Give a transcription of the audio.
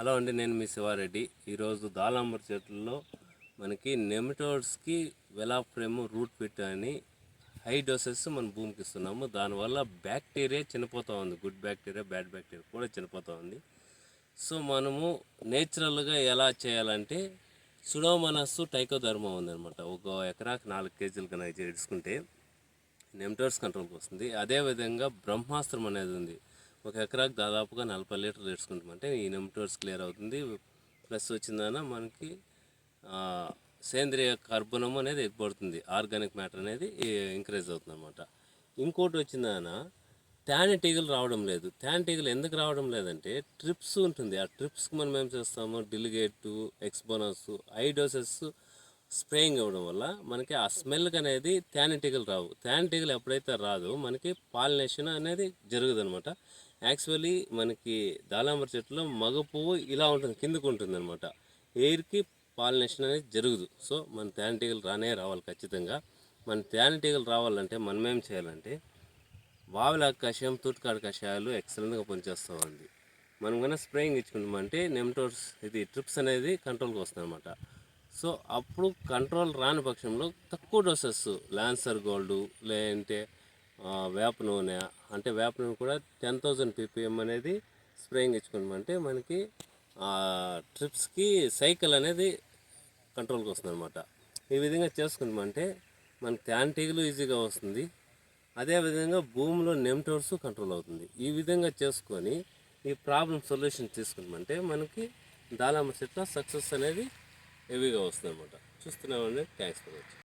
Hello అండి, నేను మీ శివారెడ్డి. ఈరోజు దాలాంబర్ చెట్లలో మనకి నెమటోడ్స్కి వెలాఫ్రేమ్ రూట్ పిట్ అని హై డోసెస్ మన భూమికి ఇస్తున్నాము. దానివల్ల బ్యాక్టీరియా చనిపోతూ ఉంది, గుడ్ బ్యాక్టీరియా బ్యాడ్ బ్యాక్టీరియా కూడా చనిపోతూ ఉంది. సో మనము నేచురల్గా ఎలా చేయాలంటే సుడోమోనాస్ టైకోడర్మా ఉందన్నమాట. ఒక ఎకరాకి 4 కేజీలు కన్నా చేసుకుంటే నెమటోడ్స్ కంట్రోల్కి వస్తుంది. అదేవిధంగా బ్రహ్మాస్త్రం అనేది ఉంది. ఒక ఎకరాకు దాదాపుగా 40 లీటర్లు వేసుకుంటామంటే ఈ నెమటోడ్స్ క్లియర్ అవుతుంది. ప్లస్ వచ్చిందన మనకి సేంద్రియ కర్బనం అనేది ఎక్కబడుతుంది, ఆర్గానిక్ మ్యాటర్ అనేది ఇంక్రీజ్ అవుతుంది అనమాట. ఇంకోటి వచ్చిందన తేనెటీగలు రావడం లేదు. తేనెటీగలు ఎందుకు రావడం లేదంటే ట్రిప్స్ ఉంటుంది. ఆ ట్రిప్స్కి మనం ఏం చేస్తాము, డిలిగేటు, ఎక్స్బోనస్, ఐడోసెస్ స్ప్రేయింగ్ ఇవ్వడం వల్ల మనకి ఆ స్మెల్కి అనేది తేనెటీగలు రావు. తేనెటీగలు ఎప్పుడైతే రాదో మనకి పాలినేషన్ అనేది జరుగుదు అనమాట. యాక్చువల్లీ మనకి దాలాంబర్ చెట్టులో మగ పువ్వు ఇలా ఉంటుంది, కిందకు ఉంటుంది అనమాట. ఎయిర్కి పాలినేషన్ అనేది జరుగుదు. సో మన తేనెటీగలు రావాలి ఖచ్చితంగా. మన తేనెటీగలు రావాలంటే మనం ఏం చేయాలంటే వావిలాక కషాయం, తూటుకాడ కషాయాలు ఎక్సలెంట్గా పనిచేస్తామండి. మనం కన్నా స్ప్రేయింగ్ ఇచ్చుకుంటామంటే నెమటోడ్స్ ఇది ట్రిప్స్ అనేది కంట్రోల్కి వస్తుంది అనమాట. సో అప్పుడు కంట్రోల్ రాని పక్షంలో తక్కువ డోసెస్ లాన్సర్ గోల్డ్ లేదంటే వేప నూనె, అంటే వేప నూనె కూడా 10,000 ppm అనేది స్ప్రేయింగ్ ఇచ్చుకోమంటే మనకి ట్రిప్స్కి సైకిల్ అనేది కంట్రోల్కి వస్తుంది అనమాట. ఈ విధంగా చేసుకున్నామంటే మనకి తేనెటీగలు ఈజీగా వస్తుంది. అదేవిధంగా భూమిలో నెమటోడ్స్ కంట్రోల్ అవుతుంది. ఈ విధంగా చేసుకొని ఈ ప్రాబ్లం సొల్యూషన్ తీసుకున్నామంటే మనకి దాలాంబర్ చెట్ల సక్సెస్ అనేది హెవీగా వస్తుంది అనమాట. చూస్తున్నామండి. Thanks for watching.